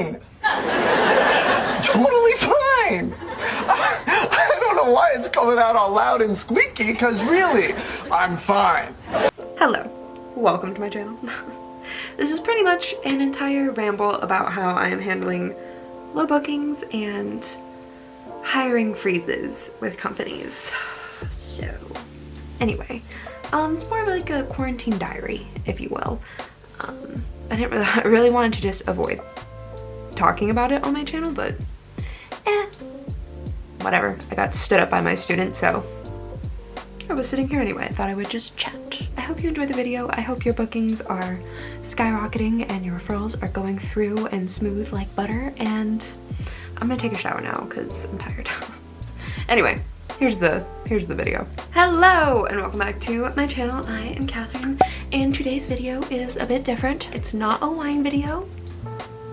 fine. Totally fine. I don't know why it's coming out all loud and squeaky, because really, I'm fine. Hello, welcome to my channel. This is pretty much an entire ramble about how I am handling low bookings and hiring freezes with companies. So anyway, it's more of like a quarantine diary, if you will. I really wanted to just avoid talking about it on my channel, but whatever. I got stood up by my student, so I was sitting here anyway. I thought I would just chat. I hope you enjoyed the video. I hope your bookings are skyrocketing and your referrals are going through and smooth like butter, and I'm gonna take a shower now because I'm tired. Anyway, here's the video. Hello and welcome back to my channel. I am Catherine, and today's video is a bit different. It's not a wine video,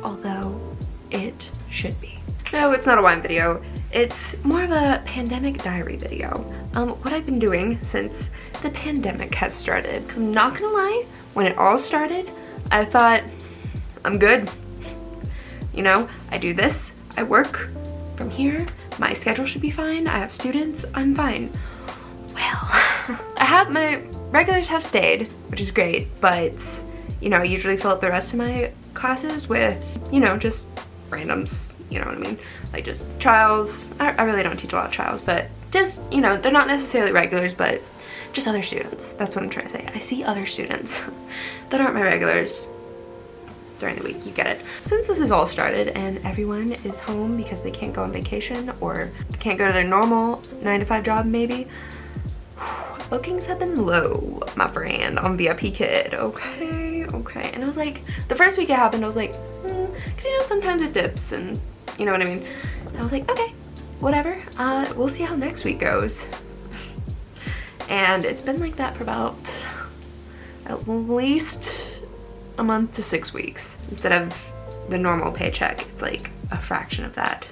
although it should be. No, it's not a wine video. It's more of a pandemic diary video. What I've been doing since the pandemic has started. Because I'm not gonna lie, when it all started, I thought, I'm good. You know, I do this, I work from here, my schedule should be fine, I have students, I'm fine. Well, my regulars have stayed, which is great, but you know, I usually fill up the rest of my classes with, you know, just randoms, you know what I mean? Like just trials. I really don't teach a lot of trials, but just, you know, they're not necessarily regulars, but just other students. That's what I'm trying to say. I see other students that aren't my regulars during the week, you get it. Since this has all started and everyone is home because they can't go on vacation or can't go to their normal 9-to-5 job maybe, bookings have been low, my friend, on VIPKid. Okay. And I was like, the first week it happened, I was like, because you know, sometimes it dips and you know what I mean? And I was like, okay, whatever. We'll see how next week goes. And it's been like that for about at least a month to 6 weeks. Instead of the normal paycheck, it's like a fraction of that.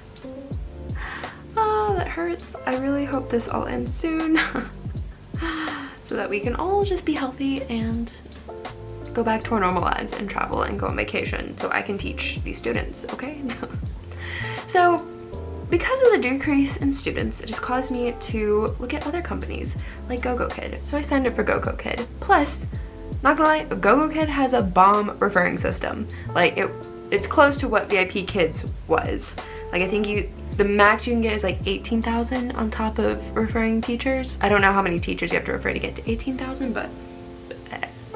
Oh, that hurts. I really hope this all ends soon. So that we can all just be healthy and go back to our normal lives and travel and go on vacation so I can teach these students, okay? So because of the decrease in students, it has caused me to look at other companies like GoGokid. So I signed up for GoGokid. Plus, not gonna lie, GoGokid has a bomb referring system. Like it's close to what VIPKids was. Like I think the max you can get is like 18,000 on top of referring teachers. I don't know how many teachers you have to refer to get to 18,000, but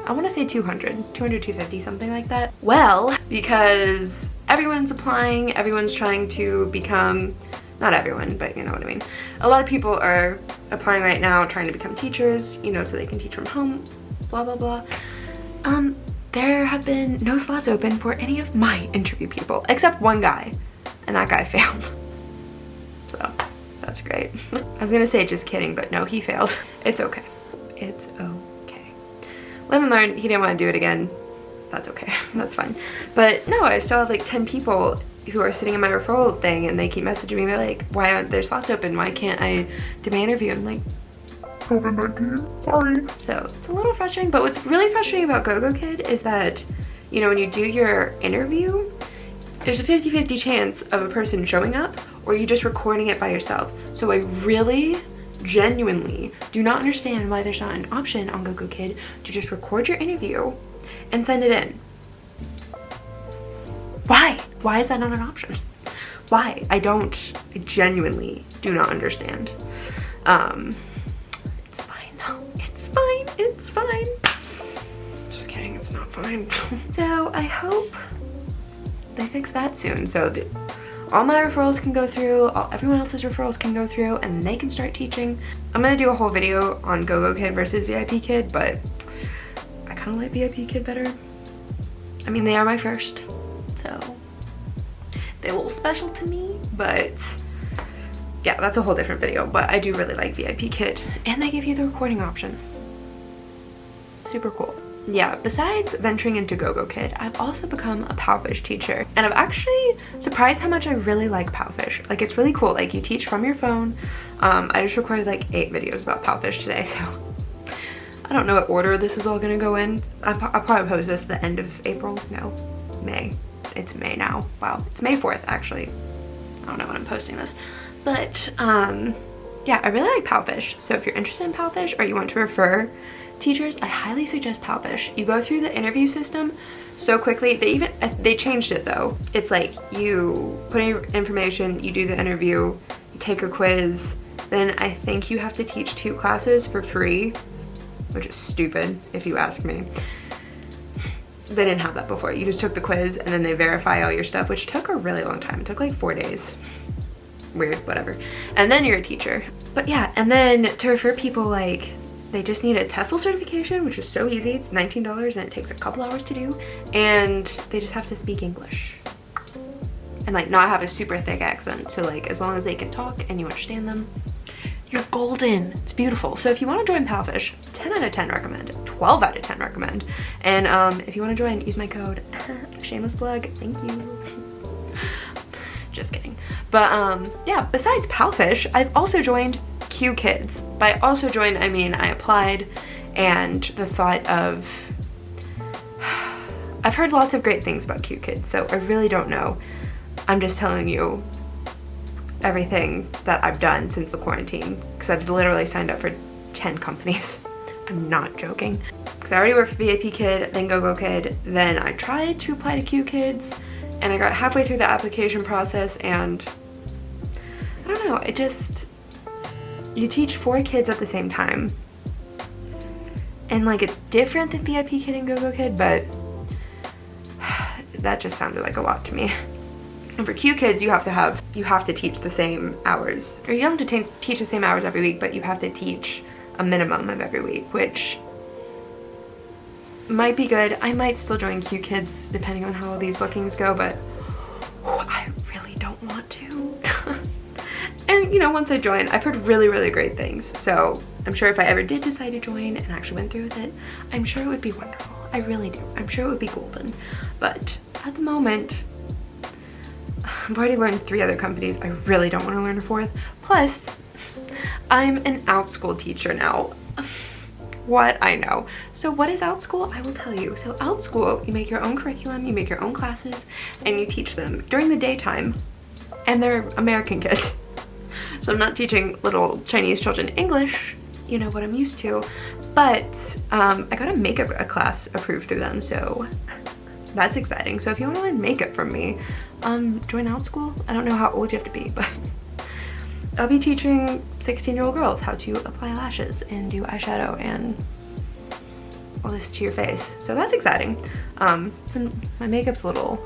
I want to say 200, 250, something like that. Well, because everyone's applying, everyone's trying to become, not everyone, but you know what I mean. A lot of people are applying right now, trying to become teachers, you know, so they can teach from home, blah, blah, blah. There have been no slots open for any of my interview people, except one guy, and that guy failed. So, that's great. I was gonna say just kidding, but no, he failed. It's okay. It's okay. Live and learn. He didn't want to do it again. That's okay. That's fine. But no, I still have like 10 people who are sitting in my referral thing, and they keep messaging me. They're like, why aren't there slots open? Why can't I do my interview? I'm like, COVID-19, sorry. So it's a little frustrating, but what's really frustrating about GoGokid is that, you know, when you do your interview, there's a 50-50 chance of a person showing up or you just recording it by yourself. So I really genuinely do not understand why there's not an option on GoGokid to just record your interview and send it in. Why is that not an option? Why? I genuinely do not understand. It's fine though. It's fine. Just kidding, it's not fine. So I hope they fix that soon so that all my referrals can go through, everyone else's referrals can go through, and they can start teaching. I'm gonna do a whole video on GoGokid versus VIPKid, but I kind of like VIPKid better. I mean, they are my first, so they're a little special to me, but yeah, that's a whole different video. But I do really like VIPKid, and they give you the recording option. Super cool. Yeah, besides venturing into GoGokid, I've also become a Powfish teacher, and I'm actually surprised how much I really like Powfish. Like, it's really cool. Like, you teach from your phone. I just recorded like 8 videos about Powfish today, so I don't know what order this is all gonna go in. I'll probably post this the end of April, no, May. it's May now. Wow, it's May 4th actually. I don't know when I'm posting this, but yeah, I really like Powfish. So if you're interested in Powfish or you want to refer teachers, I highly suggest Powfish. You go through the interview system so quickly. They changed it though. It's like you put in your information, you do the interview, you take a quiz, then I think you have to teach 2 classes for free, which is stupid if you ask me. They didn't have that before. You just took the quiz and then they verify all your stuff, which took a really long time. It took like 4 days. Weird, whatever. And then you're a teacher. But yeah, and then to refer people, like, they just need a TESOL certification, which is so easy. It's $19 and it takes a couple hours to do. And they just have to speak English. And like not have a super thick accent. So like as long as they can talk and you understand them, you're golden. It's beautiful. So if you want to join Powfish, 10 out of 10 recommend, 12 out of 10 recommend. And if you want to join, use my code, shameless plug, thank you. Just kidding. But yeah, besides Powfish, I've also joined GoGokid. By also joined, I mean I applied, and the thought of, I've heard lots of great things about GoGokid, so I really don't know. I'm just telling you everything that I've done since the quarantine, because I've literally signed up for 10 companies. I'm not joking. Because I already worked for VIP Kid, then GoGokid, then I tried to apply to GoGokid, and I got halfway through the application process, and I don't know, it just, you teach 4 kids at the same time. And like it's different than VIP Kid and GoGokid, but that just sounded like a lot to me. And for GoGokid, you have to teach the same hours, or you don't have to teach the same hours every week, but you have to teach a minimum of every week, which might be good. I might still join GoGokid depending on how these bookings go, but I really don't want to. And you know, once I join, I've heard really, really great things. So I'm sure if I ever did decide to join and actually went through with it, I'm sure it would be wonderful. I really do. I'm sure it would be golden. But at the moment, I've already learned 3 other companies. I really don't want to learn a 4th. Plus, I'm an OutSchool teacher now. What? I know. So what is OutSchool? I will tell you. So OutSchool, you make your own curriculum, you make your own classes, and you teach them during the daytime. And they're American kids. So I'm not teaching little Chinese children English, you know, what I'm used to. But I got a makeup class approved through them, so that's exciting. So if you want to learn makeup from me, join OutSchool. I don't know how old you have to be, but I'll be teaching 16-year-old girls how to apply lashes and do eyeshadow and all this to your face. So that's exciting. So my makeup's a little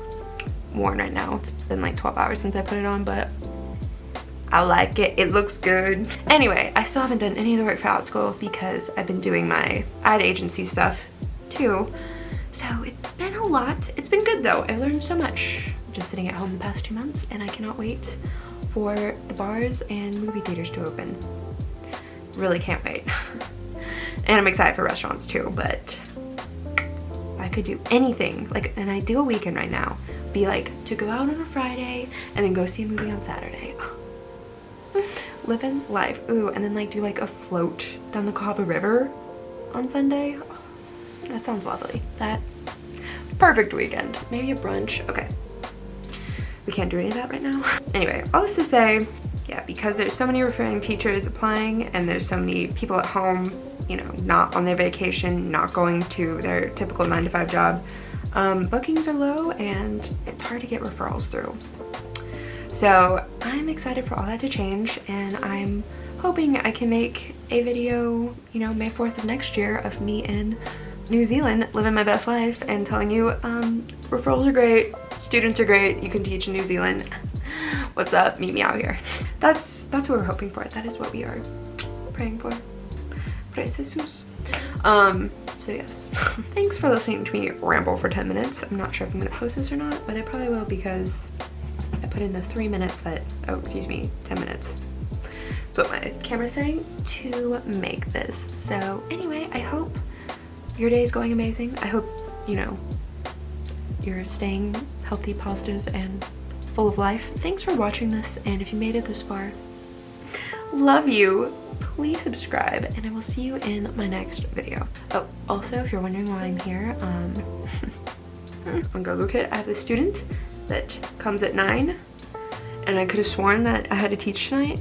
worn right now. It's been like 12 hours since I put it on, but I like it. It looks good. Anyway, I still haven't done any of the work for OutSchool because I've been doing my ad agency stuff too. So it's been a lot. It's been good though. I learned so much just sitting at home the past 2 months, and I cannot wait for the bars and movie theaters to open. Really can't wait. And I'm excited for restaurants too, but I could do anything. Like an ideal weekend right now be like to go out on a Friday and then go see a movie on Saturday. Living life. Ooh, and then like do like a float down the Cahaba River on Sunday. Oh, that sounds lovely. That perfect weekend. Maybe a brunch. Okay. We can't do any of that right now. Anyway, all this to say, yeah, because there's so many referring teachers applying and there's so many people at home, you know, not on their vacation, not going to their typical 9-to-5 job, bookings are low and it's hard to get referrals through. So I'm excited for all that to change, and I'm hoping I can make a video, you know, May 4th of next year of me in New Zealand living my best life and telling you referrals are great, students are great, you can teach in New Zealand. What's up? Meet me out here. That's what we're hoping for. That is what we are praying for. Praise Jesus. So yes, thanks for listening to me ramble for 10 minutes. I'm not sure if I'm gonna post this or not, but I probably will because I put in the 3 minutes that, oh, excuse me, 10 minutes. That's what my camera's saying to make this. So anyway, I hope your day is going amazing. I hope, you know, you're staying healthy, positive, and full of life. Thanks for watching this, and if you made it this far, love you. Please subscribe, and I will see you in my next video. Oh, also, if you're wondering why I'm here, On GoGokid, I have a student that comes at 9, and I could have sworn that I had to teach tonight.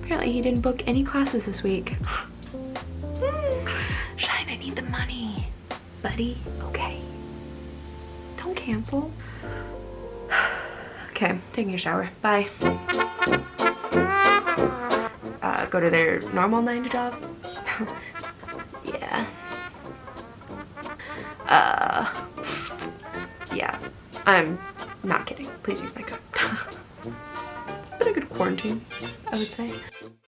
Apparently he didn't book any classes this week. Shine, I need the money. Buddy, okay. Don't cancel. Okay, taking a shower. Bye. Go to their normal 9 job. Yeah. Yeah. I'm not kidding. Please use my code. It's been a good quarantine, I would say.